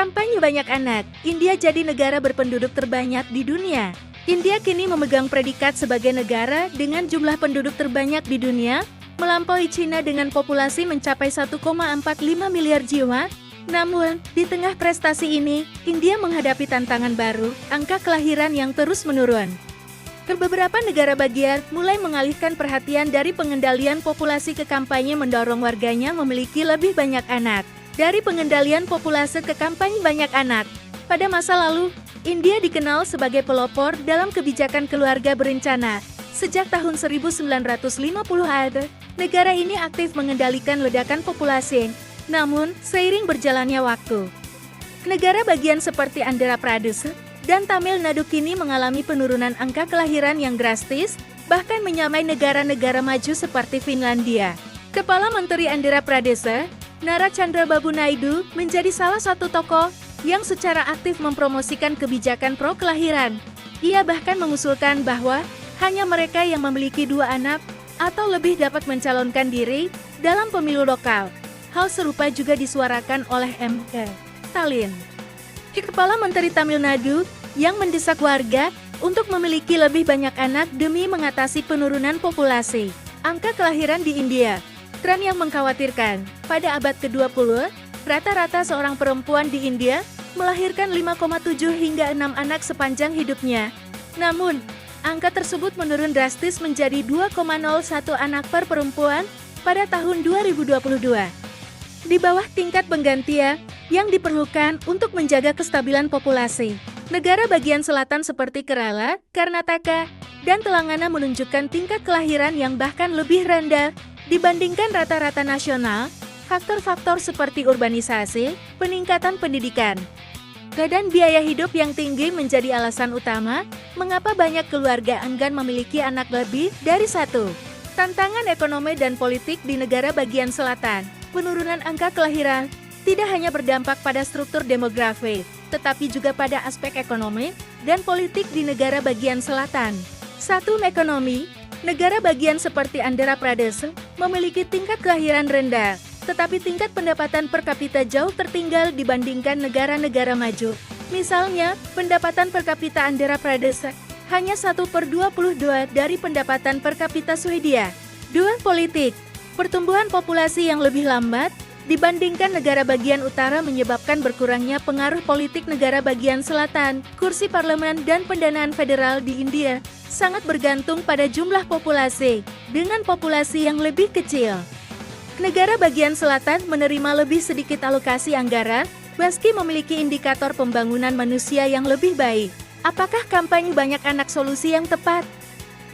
Kampanye banyak anak, India jadi negara berpenduduk terbanyak di dunia. India kini memegang predikat sebagai negara dengan jumlah penduduk terbanyak di dunia, melampaui China dengan populasi mencapai 1,45 miliar jiwa. Namun, di tengah prestasi ini, India menghadapi tantangan baru, angka kelahiran yang terus menurun. Beberapa negara bagian mulai mengalihkan perhatian dari pengendalian populasi ke kampanye mendorong warganya memiliki lebih banyak anak. Dari pengendalian populasi ke kampanye banyak anak, pada masa lalu, India dikenal sebagai pelopor dalam kebijakan keluarga berencana. Sejak tahun 1950-an, negara ini aktif mengendalikan ledakan populasi. Namun, seiring berjalannya waktu, negara bagian seperti Andhra Pradesh dan Tamil Nadu kini mengalami penurunan angka kelahiran yang drastis, bahkan menyamai negara-negara maju seperti Finlandia. Kepala Menteri Andhra Pradesh, Nara Chandrababu Naidu, menjadi salah satu tokoh yang secara aktif mempromosikan kebijakan pro-kelahiran. Ia bahkan mengusulkan bahwa hanya mereka yang memiliki 2 anak atau lebih dapat mencalonkan diri dalam pemilu lokal. Hal serupa juga disuarakan oleh M.K. Stalin, Kepala Menteri Tamil Nadu, yang mendesak warga untuk memiliki lebih banyak anak demi mengatasi penurunan populasi. Angka kelahiran di India, tren yang mengkhawatirkan. Pada abad ke-20, rata-rata seorang perempuan di India melahirkan 5,7 hingga 6 anak sepanjang hidupnya. Namun, angka tersebut menurun drastis menjadi 2,01 anak per perempuan pada tahun 2022. Di bawah tingkat penggantian yang diperlukan untuk menjaga kestabilan populasi. Negara bagian selatan seperti Kerala, Karnataka, dan Telangana menunjukkan tingkat kelahiran yang bahkan lebih rendah dibandingkan rata-rata nasional. Faktor-faktor seperti urbanisasi, peningkatan pendidikan, dan biaya hidup yang tinggi menjadi alasan utama mengapa banyak keluarga enggan memiliki anak lebih dari 1. Tantangan ekonomi dan politik di negara bagian selatan. Penurunan angka kelahiran tidak hanya berdampak pada struktur demografi, tetapi juga pada aspek ekonomi dan politik di negara bagian selatan. 1. Ekonomi. Negara bagian seperti Andhra Pradesh memiliki tingkat kelahiran rendah, tetapi tingkat pendapatan per kapita jauh tertinggal dibandingkan negara-negara maju. Misalnya, pendapatan per kapita Andhra Pradesh hanya 1/22 dari pendapatan per kapita Swedia. 2. Politik. Pertumbuhan populasi yang lebih lambat dibandingkan negara bagian utara menyebabkan berkurangnya pengaruh politik negara bagian selatan. Kursi parlemen dan pendanaan federal di India sangat bergantung pada jumlah populasi, dengan populasi yang lebih kecil. Negara bagian selatan menerima lebih sedikit alokasi anggaran, meski memiliki indikator pembangunan manusia yang lebih baik. Apakah kampanye banyak anak solusi yang tepat?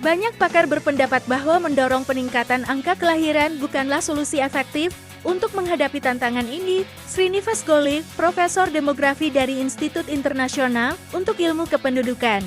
Banyak pakar berpendapat bahwa mendorong peningkatan angka kelahiran bukanlah solusi efektif untuk menghadapi tantangan ini. Srinivas Goli, Profesor Demografi dari Institut Internasional untuk Ilmu Kependudukan,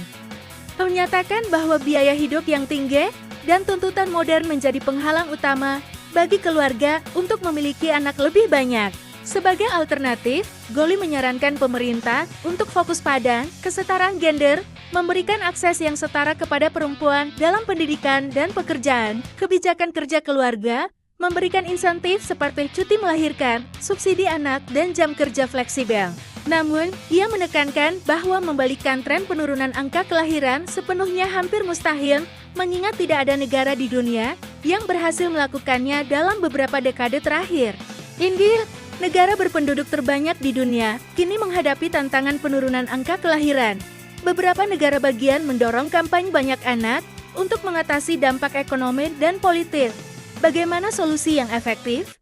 menyatakan bahwa biaya hidup yang tinggi dan tuntutan modern menjadi penghalang utama bagi keluarga untuk memiliki anak lebih banyak. Sebagai alternatif, Goli menyarankan pemerintah untuk fokus pada kesetaraan gender, memberikan akses yang setara kepada perempuan dalam pendidikan dan pekerjaan, kebijakan kerja keluarga, memberikan insentif seperti cuti melahirkan, subsidi anak, dan jam kerja fleksibel. Namun, ia menekankan bahwa membalikkan tren penurunan angka kelahiran sepenuhnya hampir mustahil, mengingat tidak ada negara di dunia yang berhasil melakukannya dalam beberapa dekade terakhir. India, negara berpenduduk terbanyak di dunia, kini menghadapi tantangan penurunan angka kelahiran. Beberapa negara bagian mendorong kampanye banyak anak untuk mengatasi dampak ekonomi dan politik. Bagaimana solusi yang efektif?